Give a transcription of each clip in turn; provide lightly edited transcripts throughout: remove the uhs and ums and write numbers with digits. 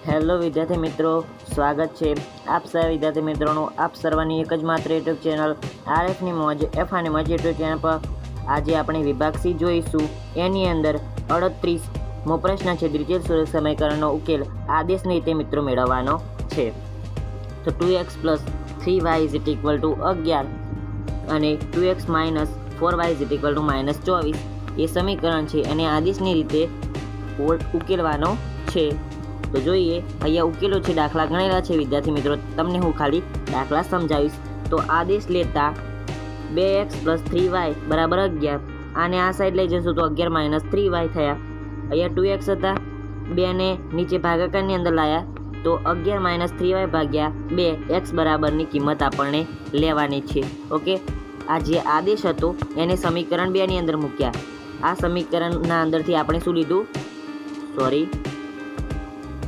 Hello વિદ્યાર્થી મિત્રો, સ્વાગત છે આપ સૌ વિદ્યાર્થી મિત્રોનું આપ સર્વની એક જ માત્ર યુટ્યુબ ચેનલ આરએફની મોજ એફઆની મોજ યુટ્યુબ ચેનલ પર આજે આપણે વિભાગ સી જોઈશું। એની અંદર 38મો પ્રશ્ન છે, દ્વિતીય સુરેખ સમીકરણનો ઉકેલ આદેશની રીતે મિત્રો મેળવવાનો છે। તો 2x + 3y = 11 અને 2x - 4y = -24 એ સમીકરણ છે અને આદેશની રીતે ઉકેલવાનો છે। તો જોઈએ અહીંયા ઉકેલો છે, દાખલા ગણેલા છે વિદ્યાર્થી મિત્રો, તમને હું ખાલી દાખલા સમજાવીશ। તો આદેશ લેતા 2x + 3y = 11 આને આ સાઈડ લઈ જશું તો 11 - 3y થયા। અહીંયા 2x હતા, 2 ને નીચે ભાગાકારની અંદર લાયા તો 11 - 3y ભાગ્યા 2 x બરાબરની કિંમત આપણને લેવાની છે। ઓકે, આ જે આદેશ હતો એને સમીકરણ 2 ની અંદર મૂક્યા। આ સમીકરણના અંદરથી આપણે શું લીધું,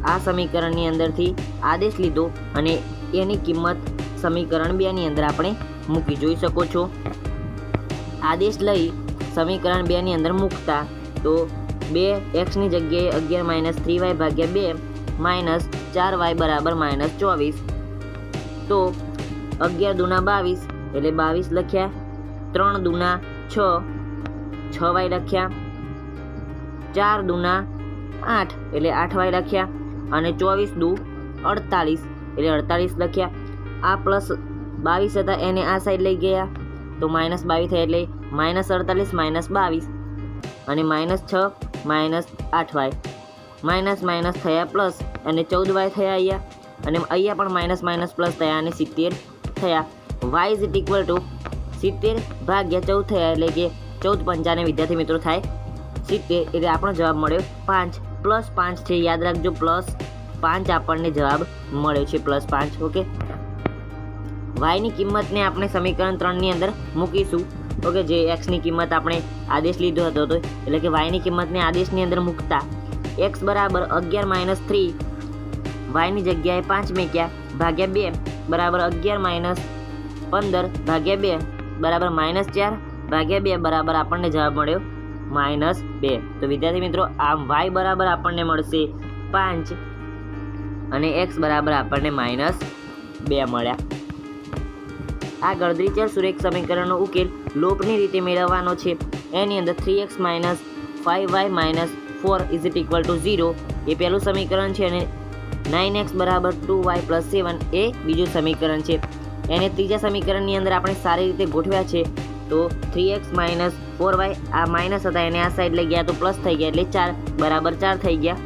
આ સમીકરણની અંદરથી આદેશ લીધો અને એની કિંમત સમીકરણ 2 ની અંદર આપણે મૂકી, જોઈ શકો છો। આદેશ લઈ સમીકરણ 2 ની અંદર મૂકતા તો 2x ની જગ્યાએ 11 - 3y ભાગ્યા 2 -4y બરાબર -24। તો 11 દુના 22 એટલે 22 લખ્યા, 3 દુના 6 6y લખ્યા, 4 દુના 8 એટલે 8y લખ્યા અને 24 દુ 48 એટલે 48 લખ્યા। આ પ્લસ 22 હતા એને આ સાઈડ લઈ ગયા તો -22 થયા એટલે -48 - 22 અને -6 -8y માઇનસ થયા પ્લસ અને 14y થયા અહીંયા, અને અહીંયા પણ પ્લસ થયા અને 70 થયા। y = 70 ભાગ્યા 14 થયા એટલે કે 14 × 5 વિદ્યાર્થી મિત્રો થાય 70 એટલે આપણો જવાબ મળ્યો 5 + 5 છે, યાદ રાખજો +5 આપણને જવાબ મળ્યો છે +5। ઓકે, y ની કિંમતને આપણે સમીકરણ 3 ની અંદર મૂકીશું। ઓકે, જે x ની કિંમત આપણે આદેશ લીધો હતો તો એટલે કે y ની કિંમતને આદેશની અંદર મૂકતા x બરાબર 11 - 3 y ની જગ્યાએ 5 મૂક્યા ભાગ્યા 2 બરાબર 11 - 15 ભાગ્યા 2 બરાબર -4 ભાગ્યા 2 બરાબર આપણને જવાબ મળ્યો -2। તો વિદ્યાર્થી મિત્રો આ y બરાબર આપણને મળશે 5 અને x બરાબર આપણને -2 મળ્યા। આગળ દ્વિતીય સુરેખ સમીકરણનો ઉકેલ લોપની રીતે મેળવવાનો છે। એની અંદર 3x - 5y - 4 = 0 એ પહેલું સમીકરણ છે અને 9x = 2y + 7 એ બીજું સમીકરણ છે। એને ત્રીજા સમીકરણની અંદર આપણે સારી રીતે ગોઠવ્યા છે। તો 3x - 4y આ માઇનસ હતા એને આ સાઈડ લઈ ગયા તો પ્લસ થઈ ગયા એટલે 4 બરાબર 4 થઈ ગયા,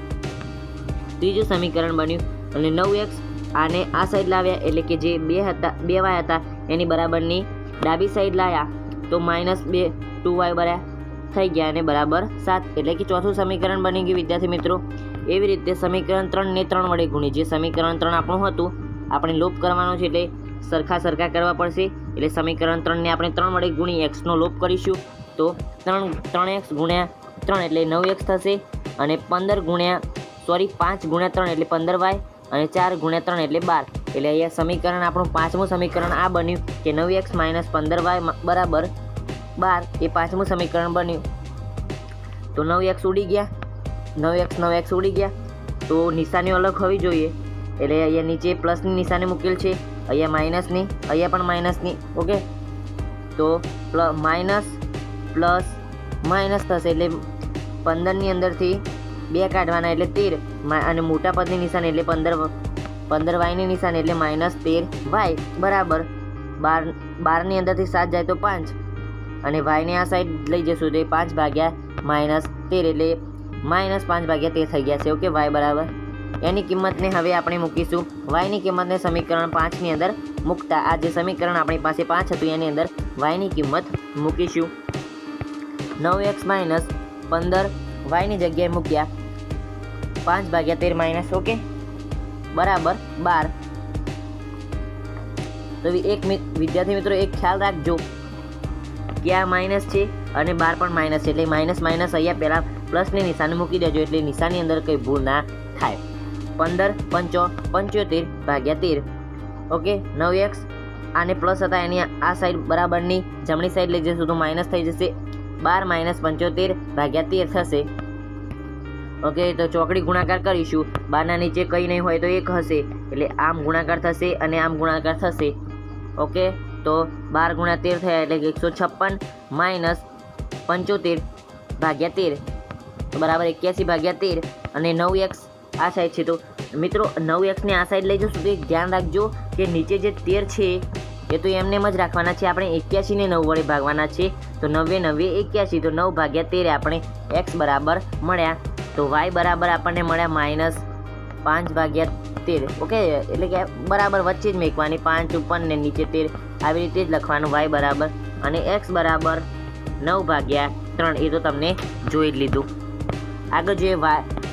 ત્રીજું સમીકરણ બન્યું। અને 9x આને આ સાઈડ લાવ્યા એટલે કે જે 2y હતા એની બરાબરની ડાબી સાઈડ લાવ્યા તો -2y બરાબર થઈ ગયા અને બરાબર 7 એટલે કે ચોથું સમીકરણ બની ગયું વિદ્યાર્થી મિત્રો। એવી રીતે સમીકરણ 3 ને 3 વડે ગુણી, જે સમીકરણ 3 આપણું હતું આપણે લોપ કરવાનો છે એટલે સરખા કરવા પડશે, એટલે સમીકરણ 3 ને આપણે 3 વડે ગુણી x નો લોપ કરીશું તો 3x × 3 એટલે 9x થશે અને 5 × 3 એટલે 15y અને 4 × 3 એટલે 12। એટલે અહીંયા સમીકરણ આપણું પાંચમું સમીકરણ આ બન્યું કે 9x - 15y બરાબર 12 એ પાંચમું સમીકરણ બન્યું। તો 9x ઉડી ગયા, 9x ઉડી ગયા તો નિશાનીઓ અલગ હોવી જોઈએ, એટલે અહીંયા નીચે પ્લસની નિશાની મૂકેલ છે, અહીંયા માઇનસની, અહીંયા પણ માઇનસની। ઓકે, તો માઇનસ પ્લસ માઇનસ થશે એટલે 15ની અંદરથી 2 કાઢવાના એટલે 13 અને મોટા પદની નિશાની એટલે 15y ની નિશાની એટલે -13y બરાબર 12ની અંદરથી 7 જાય તો 5 અને y ને આ સાઈડ લઈ જશું તો 5 ભાગ્યા -13 એટલે -5 ભાગ્યા 13 થઈ ગયા છે। ઓકે, y બરાબર એની કિંમતને હવે આપણે મૂકીશું, y ની કિંમતને સમીકરણ 5 ની અંદર મૂકતા આ જે સમીકરણ આપણી પાસે 5 હતું એની અંદર y ની કિંમત મૂકીશું। 9x - 15 y ની જગ્યાએ મૂક્યા 5 ભાગ્યા 13 માઇનસ, ઓકે બરાબર 12। તો એક વિદ્યાર્થી મિત્રો એક ખ્યાલ રાખજો કે આ માઇનસ છે અને 12 પણ માઇનસ છે, એટલે માઇનસ અહીંયા પહેલાં પ્લસની નિશાની મૂકી દેજો એટલે નિશાની અંદર કંઈ ભૂલ ના થાય। 15 × 5 = 75 ભાગ્યા 13। ઓકે, 9x આને પ્લસ હતા એની આ સાઈડ બરાબરની જમણી સાઈડ લઈ જશું તો માઇનસ થઈ જશે, 12 - 75 ભાગ્યા 13 થશે। ઓકે, તો ચોકડી ગુણાકાર કરીશું. 12 નીચે કંઈ નહીં હોય તો 1 હશે, એટલે આમ ગુણાકાર થશે અને આમ ગુણાકાર થશે. ઓકે, તો 12 ગુણ્યા 13 થયા એટલે 156 માઇનસ 75 ભાગ્યા 13 તો બરાબર 81 ભાગ્યા 13 અને 9x આ સાઈડ છે. તો મિત્રો 9x ને આ સાઈડ લઈ જશું તો એક ધ્યાન રાખજો કે નીચે જે 13 છે એ તો એમને એમ જ રાખવાના છે. આપણે 81 ને 9 વડે ભાગવાના છે. તો 9 9 81 તો 9 ભાગ્યા 13 આપણે x બરાબર મળ્યા. તો y બરાબર આપણને મળ્યા માઇનસ 5 ભાગ્યા 13. ઓકે, એટલે કે બરાબર વચ્ચે જ મેકવાની, 5 ઉપર ને નીચે 13 આવી રીતે જ લખવાનું y બરાબર. અને x બરાબર 9 ભાગ્યા 3 એ તો તમને જોઈ જ લીધું. આગળ જોઈએ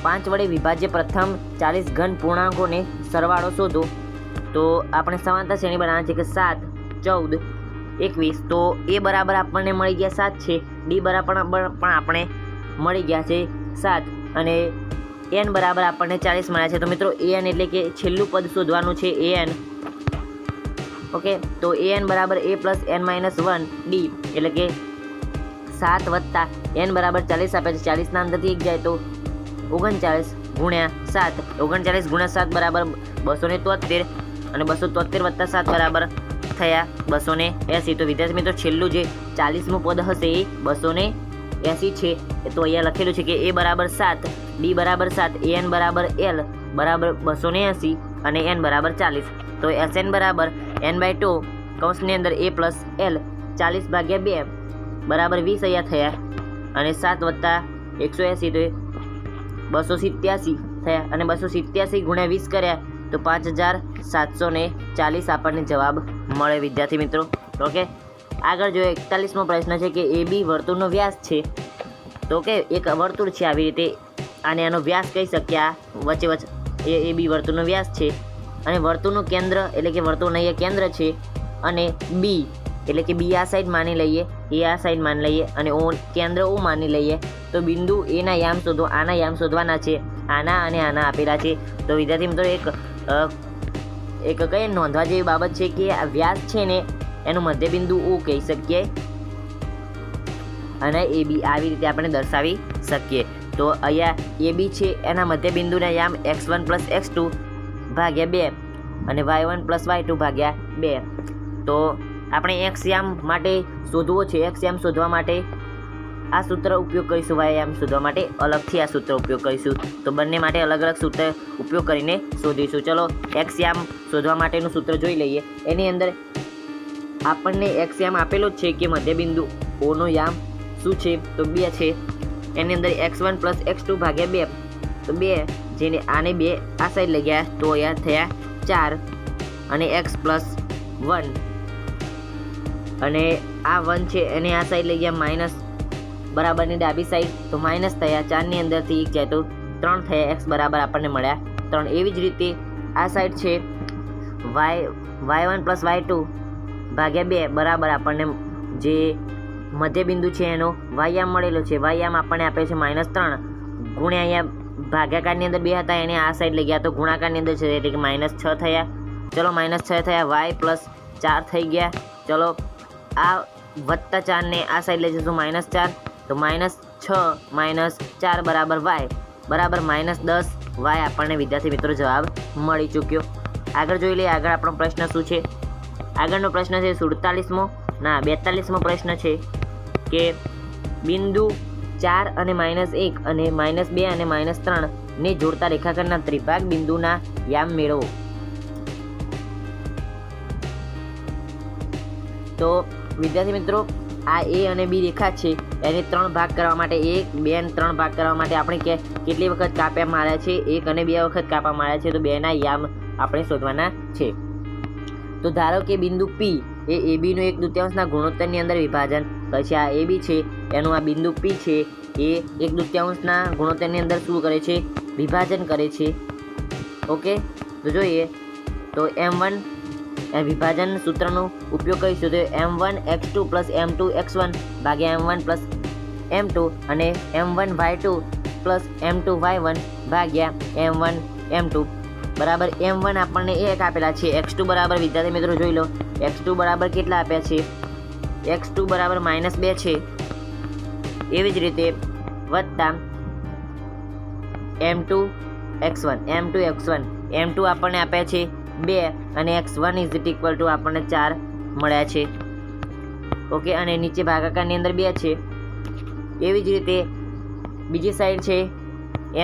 5 વડે વિભાજ્ય પ્રથમ 40 ઘન પૂર્ણાંકોને સરવાળો શોધો. તો આપણે સમાંતર શ્રેણી બનાવવાની છે કે 7 14 21. તો એ બરાબર આપણને મળી ગયા 7 છે, ડી બરાબર પણ આપણે મળી ગયા છે 7 અને એન બરાબર આપણને 40 મળ્યા છે. તો મિત્રો એન એટલે કે છેલ્લું પદ શોધવાનું છે એન. ઓકે, તો એન બરાબર a plus n minus 1 D એટલે કે 7 વત્તા n બરાબર 40 આપે છે. 40ના અંદરથી 1 જાય તો 39 ગુણ્યા 7, 39 ગુણ્યા 7 બરાબર 273 અને 273 વત્તા 7 બરાબર થયા 280. તો વિદ્યાર્થી મિત્રો છેલ્લું જે 40મું પદ હશે એ 280 છે. તો અહીંયા લખેલું છે કે a બરાબર 7, ડી બરાબર 7, an બરાબર l બરાબર 280 અને n બરાબર 40. તો Sn બરાબર n/2 કૌંસની અંદર a પ્લસ l 40 ભાગ્યા 2 બરાબર 20 અહીંયા થયા અને 7 વત્તા 180 તો 287 થયા અને 287 ગુણ્યા 20 કર્યા તો 5740 આપણને જવાબ મળે વિદ્યાર્થી મિત્રો. ઓકે, આગળ જો 41મો પ્રશ્ન છે કે AB વર્તુળનો વ્યાસ છે. તો કે એક વર્તુળ છે આવી રીતે અને આનો વ્યાસ કહી શકીએ. આ વચ્ચે એ AB વર્તુળનો વ્યાસ છે અને વર્તુળનું કેન્દ્ર એટલે કે વર્તુળનું અહીંયા કેન્દ્ર છે અને B એટલે કે B આ સાઈડ માની લઈએ, એ આ સાઈડ માની લઈએ અને O કેન્દ્ર O માની લઈએ. તો બિંદુ એના યામ શોધો. આના યામ શોધવાના છે, આના અને આના આપેલા છે. તો વિદ્યાર્થી મિત્રો એક કઈ નોંધવા જેવી બાબત છે કે આ વ્યાસ છે ને એનું મધ્યબિંદુ O કહી શકીએ અને AB આવી રીતે આપણે દર્શાવી શકીએ. તો અહીંયા AB છે એના મધ્યબિંદુના યામ x1 પ્લસ x2 ભાગ્યા 2 અને y1 પ્લસ y2 ભાગ્યા 2. તો આપણે x યામ માટે શોધવો છે. x યામ શોધવા માટે આ સૂત્ર ઉપયોગ કરીશું, y યામ શોધવા માટે અલગથી આ સૂત્ર ઉપયોગ કરીશું. તો બંને માટે અલગ અલગ સૂત્ર ઉપયોગ કરીને શોધીશું. ચલો x યામ શોધવા માટેનું સૂત્ર જોઈ લઈએ. એની અંદર આપણને x યામ આપેલો જ છે કે મધ્યબિંદુ O નો યામ શું છે તો 2 છે. એની અંદર x1 પ્લસ x2 ભાગ્યા 2 તો 2 જેને આને 2 આ સાઈડ લઈ ગયા તો અહીંયા થયા 4 અને x પ્લસ 1 અને આ 1 છે એને આ સાઈડ લઈ ગયા માઇનસ બરાબરની ડાબી સાઈડ તો માઇનસ થયા. 4ની અંદરથી 1 જાય તો 3 થયા. x બરાબર આપણને મળ્યા 3. એવી જ રીતે આ સાઈડ છે y1 પ્લસ y2 ભાગ્યા 2 બરાબર આપણને જે મધ્યબિંદુ છે એનો y યામ મળેલો છે. y યામ આપણને આપે છે -3 ગુણ્યા અહીંયા ભાગાકારની અંદર 2 હતા એને આ સાઈડ લઈ ગયા તો ગુણાકારની અંદર છે એટલે કે -6 થયા. ચલો -6 થયા. y પ્લસ 4 થઈ ગયા. ચલો આ વત્તા 4ને આ સાઈડ લઈ જશું -4 તો -6 -4 બરાબર y બરાબર -10 y આપણને વિદ્યાર્થી મિત્રો જવાબ મળી ચૂક્યો. આગળ જોઈ લઈએ આગળ આપણો પ્રશ્ન શું છે. આગળનો પ્રશ્ન છે 42મો પ્રશ્ન છે કે બિંદુ 4 અને -1 અને -2 અને -3 ને જોડતા રેખાખંડના ત્રિભાગ બિંદુના યામ મેળવો. તો વિદ્યાર્થી મિત્રો આ A અને B રેખા છે એને 3 ભાગ કરવા માટે 1 2 અને 3 ભાગ કરવા માટે આપણે કેટલી વખત કાપ્યા માર્યા છે? 1 અને 2 વખત કાપા માર્યા છે. તો 2 ના યામ આપણે શોધવાના છે. તો ધારો કે બિંદુ P એ AB નું 1/2 ગુણોત્તરની અંદર વિભાજન પછી આ AB છે એનું આ બિંદુ P છે એ 1/2 ગુણોત્તરની અંદર શું કરે છે? વિભાજન કરે છે. ઓકે, તો જોઈએ તો M1 વિભાજન સૂત્રનો ઉપયોગ કરીશું તો M1 x2 plus M2 x1 ભાગ્યા M1 પ્લસ M2 અને M1 y2 plus M2 y1 ભાગ્યા M1 M2 બરાબર M1 આપણને 1 આપેલા છે. x2 બરાબર વિદ્યાર્થી મિત્રો જોઈ લો x2 બરાબર કેટલા આપ્યા છે? x2 બરાબર -2 છે. એવી જ રીતે વત્તા m2 આપણને આપ્યા છે 2 અને x1 = આપણને 4 મળ્યા છે. ઓકે, અને નીચે ભાગાકારની અંદર 2 છે. એવી જ રીતે બીજી સાઈડ છે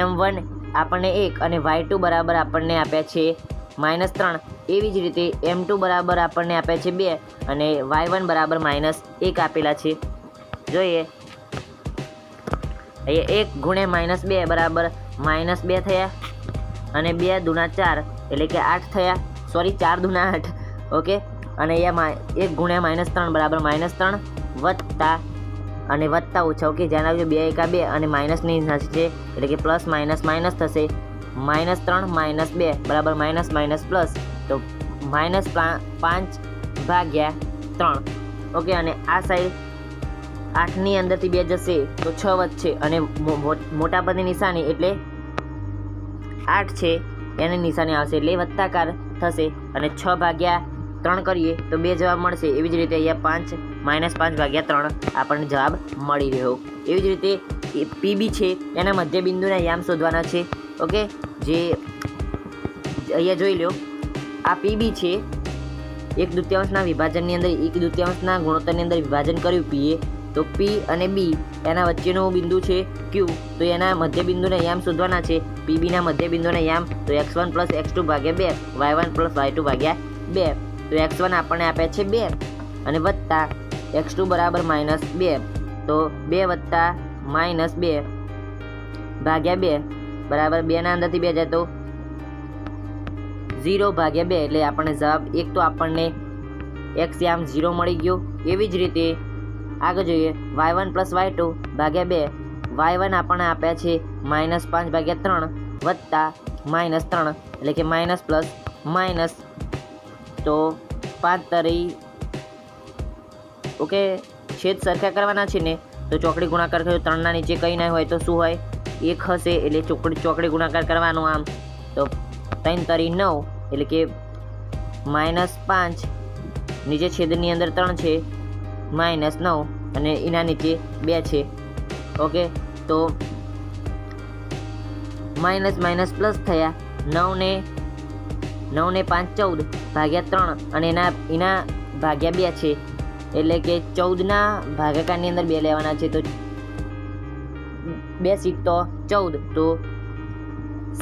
m1 આપણને 1 અને y2 બરાબર આપણને આપ્યા છે -3. એવી જ રીતે m2 બરાબર આપણને આપ્યા છે 2 અને y1 બરાબર -1 આપેલા છે. જોઈએ અહીંયા 1 × -2 બરાબર -2 થયા અને 2 દૂના 4 એટલે કે 8 થયા. સોરી, 4 દૂના 8. ઓકે, અને અહીંયા 1 × -3 બરાબર -3 વત્તા અને વત્તા ઓછા. ઓકે, ધ્યાન રાખજો, 2 × 2 અને માઇનસની નિશાની છે એટલે કે પ્લસ માઇનસ માઇનસ થશે. -3 - 2 બરાબર માઇનસ પ્લસ, તો -5/3. ઓકે, અને આ સાઈડ 8ની અંદરથી 2 જશે તો 6 વધશે અને મોટા પદની નિશાની એટલે 8 છે એની નિશાની આવશે એટલે વત્તાકાર થશે અને 6/3 કરીએ તો 2 જવાબ મળશે. એવી જ રીતે અહીંયા -5/3 આપણને જવાબ મળી રહ્યો. એવી જ રીતે પીબી છે એના મધ્ય બિંદુના યામ શોધવાના છે. ઓકે, જે અહીંયા જોઈ લો, આ પીબી છે 1/2 વિભાજનની અંદર 1/2 ગુણોત્તરની અંદર વિભાજન કર્યું પીએ, તો પી અને બી એના વચ્ચેનું બિંદુ છે ક્યુ, તો એના મધ્ય બિંદુના યામ શોધવાના છે. પીબીના મધ્ય બિંદુના યામ તો x1 + x2/2 y1 + y2/2. તો x1 આપણને આપ્યા છે 2 અને વત્તા x2 બરાબર -2, તો 2 વત્તા -2/2 બરાબર 2ના અંદરથી 2 જાય તો 0/2 એટલે આપણને જવાબ એક તો આપણને x યામ 0 મળી ગયો. એવી જ રીતે આગળ જોઈએ y1 + y2/2. y1 આપણને આપ્યા છે -5/3 વત્તા -3 એટલે કે માઇનસ પ્લસ માઇનસ, તો 5 તરી. ઓકે, છેદ સરખા કરવાના છે ને તો ચોકડી ગુણાકાર કર્યો 3ના નીચે કંઈ ના હોય તો શું હોય, 1 હશે એટલે ચોકડી ગુણાકાર કરવાનો. આમ તો 3 તરી 9 એટલે કે -5, નીચે છેદની અંદર 3 છે -9 અને એના નીચે 2 છે. ઓકે, તો માઇનસ પ્લસ થયા. 9 ને 5 14/3 અને એના ભાગ્યા 2 છે એટલે કે 14ના ભાગાકારની અંદર 2 લેવાના છે, તો 2 × 14, તો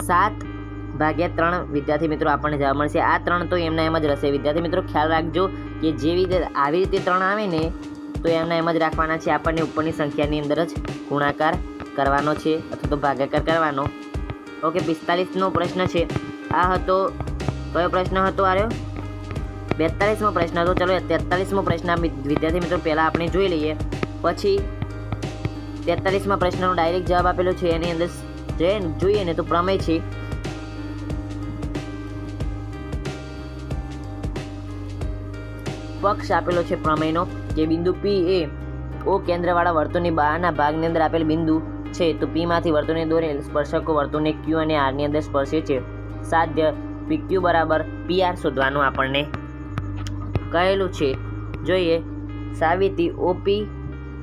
7/3 વિદ્યાર્થી મિત્રો આપણને જવાબ મળશે. આ 3 તો એમના એમ જ રહેશે. વિદ્યાર્થી મિત્રો ખ્યાલ રાખજો કે જેવી રીતે આવી રીતે 3 આવે ને તો એમના એમ જ રાખવાના છે. આપણને ઉપરની સંખ્યાની અંદર જ ગુણાકાર કરવાનો છે અથવા તો ભાગાકાર કરવાનો. ઓકે, 45નો પ્રશ્ન છે. આ હતો કયો પ્રશ્ન હતો? આર્યો 42મો પ્રશ્ન હતો. ચલો 43મો પ્રશ્ન વિદ્યાર્થી મિત્રો પહેલાં આપણે જોઈ લઈએ, પછી 43મા પ્રશ્નનો ડાયરેક્ટ જવાબ આપેલો છે. એની અંદર જોઈએ ને તો પ્રમેય છે. પક્ષ આપેલો છે પ્રમેયનો કે બિંદુ પી એ ઓ કેન્દ્રવાળા વર્તુળની બહારના ભાગની અંદર આપેલ બિંદુ છે, તો પીમાંથી વર્તુળને દોરેલ સ્પર્શકો વર્તુળને ક્યુ અને આરની અંદર સ્પર્શે છે. સાધ્ય PQ બરાબર PR શોધવાનું આપણને કહેલું છે. જોઈએ સાબિતી OP,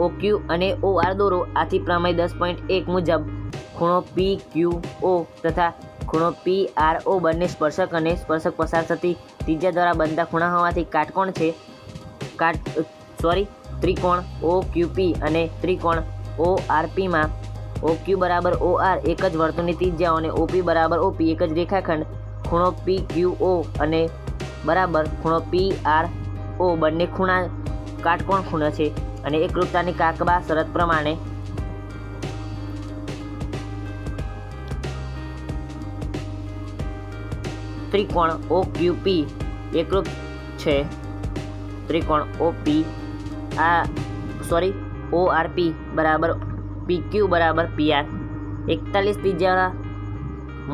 OQ અને OR દોરો. આથી પ્રમેય 10.1 મુજબ ખૂણો PQO તથા ખૂણો PRO બંને સ્પર્શક અને સ્પર્શક પસાર થતી ત્રિજ્યા દ્વારા બનતા ખૂણા હોવાથી કાટકોણ છે. ત્રિકોણ OQP અને ત્રિકોણ ORPમાં OQ બરાબર OR એક જ વર્તુળની ત્રિજ્યાઓ અને OP બરાબર OP એક જ રેખાખંડ. ખૂણો PQO અને બરાબર ખૂણો PRO બંને ખૂણા કાટકોણ ખૂણા છે અને એકરૂપતાની કાકબા શરત પ્રમાણે ત્રિકોણ OQP એકરૂપ છે. ત્રિકોણ ORP બરાબર PQ બરાબર PR. 41 ત્રિજ્યાવાળા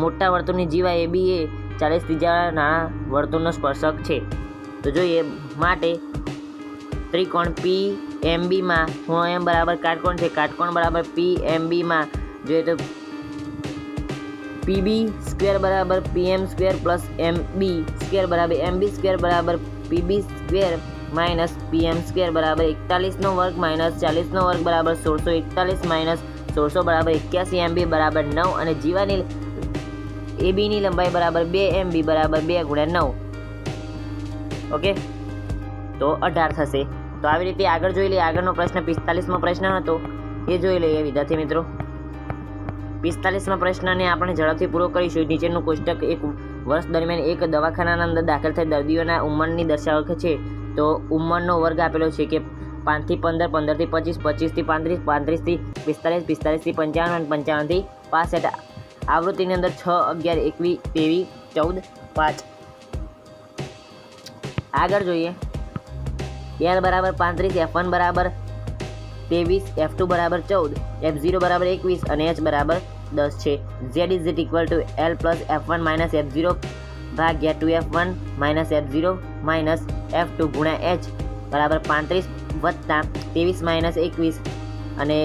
મોટા વર્તુળની જીવા AB એ 40 ત્રિજ્યાવાળા નાના વર્તુળનો સ્પર્શક છે. તો જોઈએ માટે ત્રિકોણ PMBમાં ખૂણો M બરાબર કાટકોણ છે. કાટકોણ બરાબર PMBમાં જોઈએ તો PB² બરાબર PM² પ્લસ MB² બરાબર MB² બરાબર PB² માઇનસ PM² બરાબર 41નો વર્ગ માઇનસ 40નો વર્ગ બરાબર 1641 માઇનસ 1600 બરાબર 81 MB બરાબર 9 અને જીવાની એબીની લંબાઈ બરાબર 2 MB બરાબર 2 ગુણ્યા 9. ઓકે, તો 18 થશે. તો આવી રીતે આગળ જોઈ લઈએ. આગળનો પ્રશ્ન 45મો પ્રશ્ન હતો, એ જોઈ લઈએ વિદ્યાર્થી મિત્રો. 45મા પ્રશ્નને આપણે ઝડપથી પૂરો કરીશું. નીચેનું કોષ્ટક એક વર્ષ દરમિયાન એક દવાખાનાના અંદર દાખલ થયેલ દર્દીઓના ઉંમરની દર્શાવે છે. તો ઉંમરનો વર્ગ આપેલો છે કે 5 થી 15, 15 થી 25, 25 થી 35, 35 થી 45, 45 થી 55 અને 55 થી 65. આવૃત્તિની અંદર 6, 11, 21, 23, 14, 5. આગળ જોઈએ. L બરાબર 35, F1 બરાબર 23, F2 બરાબર 14, F0 બરાબર 21 અને H બરાબર 10 છે. Z is equal to L plus F1 minus F0 ભાગ્યા 2F1 minus F0 minus F2 ગુણ્યા H બરાબર 35 વત્તા 23 માઇનસ 21 અને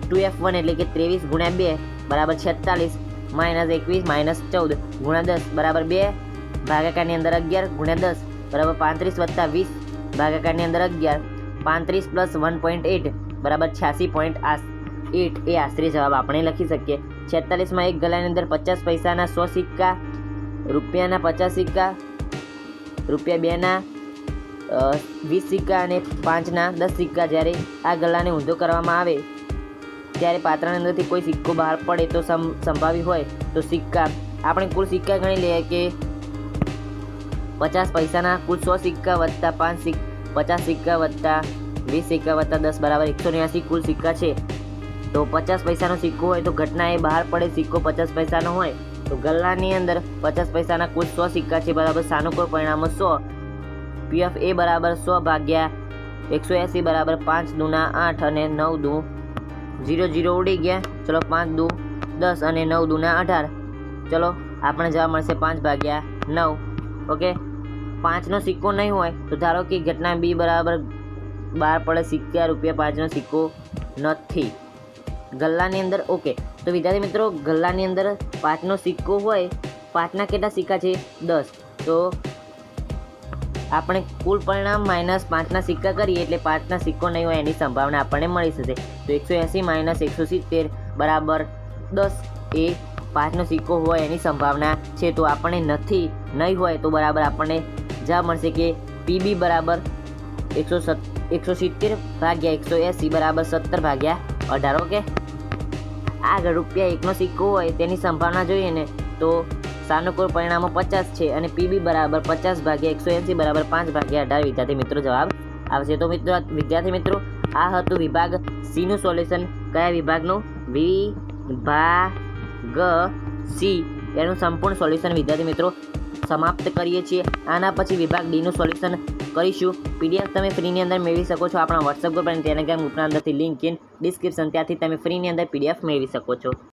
2F1 એટલે કે 23 ગુણ્યા 2 બરાબર 46 માઇનસ 21 માઇનસ 14 ગુણ્યા 10 બરાબર 2 ભાગાકારની અંદર 11 ગુણ્યા 10 બરાબર 35 વત્તા 20 ભાગાકારની અંદર 11 35 પ્લસ 1.8 બરાબર 86.8 એ આશરે જવાબ આપણે લખી શકીએ. 46માં એક ગલાની અંદર 50 પૈસાના 100 સિક્કા, રૂપિયાના 50 સિક્કા, રૂપિયા 2ના 20 સિક્કા અને 5ના 10 સિક્કા. જ્યારે આ ગલાને ઊંધો કરવામાં આવે ત્યારે પાત્રની અંદરથી કોઈ સિક્કો બહાર પડે તો સંભાવી હોય તો સિક્કા આપણે કુલ સિક્કા ગણી લઈએ કે 50 પૈસાના કુલ 100 સિક્કા વત્તા 50 સિક્કા વત્તા 20 સિક્કા વત્તા 10 બરાબર 189 કુલ સિક્કા છે. તો 50 પૈસાનો સિક્કો હોય તો ઘટના એ બહાર પડે સિક્કો 50 પૈસાનો હોય તો ગલ્લાની અંદર 50 પૈસાના કુલ 100 સિક્કા છે બરાબર સાનુકૂળ પરિણામો 100. PF એ બરાબર 100 ભાગ્યા 180 બરાબર 5 દૂના 8 અને 9 દૂ 0 0 ઉડી ગયા. ચલો 5 દૂ 10 અને 9 દૂના 18. ચલો આપણે જવાબ મળશે 5 ભાગ્યા 9. ઓકે, 5નો સિક્કો નહીં હોય તો ધારો કે ઘટના બી બરાબર બહાર પડે સિક્કા રૂપિયા 5નો સિક્કો નથી ગલ્લાની અંદર. ઓકે, તો વિદ્યાર્થી મિત્રો ગલ્લાની અંદર 5નો સિક્કો હોય, 5ના કેટલા સિક્કા છે 10. તો આપણે કુલ પરિણામ માઇનસ 5ના સિક્કા કરીએ એટલે 5ના સિક્કો નહીં હોય એની સંભાવના આપણને મળી જશે. તો 180 માઇનસ 170 બરાબર 10 એ 5નો સિક્કો હોય એની સંભાવના છે. તો આપણને નહીં હોય તો બરાબર આપણને જવાબ મળશે કે PB બરાબર 170 ભાગ્યા 180 બરાબર 17 ભાગ્યા 18. ઓકે, આગળ રૂપિયા 1નો સિક્કો હોય તેની સંભાવના જોઈએ ને તો સાનુકૂળ પરિણામો 50 છે અને PB બરાબર 50 ભાગ્યા 180 બરાબર 5 ભાગ્યા 18 વિદ્યાર્થી મિત્રો જવાબ આવશે. તો વિદ્યાર્થી મિત્રો આ હતું વિભાગ C નું સોલ્યુશન. કયા વિભાગનું? વિભાગ C એનું સંપૂર્ણ સોલ્યુશન વિદ્યાર્થી મિત્રો સમાપ્ત કરીએ છીએ. આના પછી વિભાગ D નું સોલ્યુશન કરીશું. PDF તમે ફ્રીની અંદર મેળવી શકો છો આપણા WhatsApp ગ્રુપ અને ટેલિગ્રામ ગ્રુપના અંદરથી લિંક ઇન ડિસ્ક્રિપ્શન, ત્યાંથી તમે ફ્રીની અંદર PDF મેળવી શકો છો.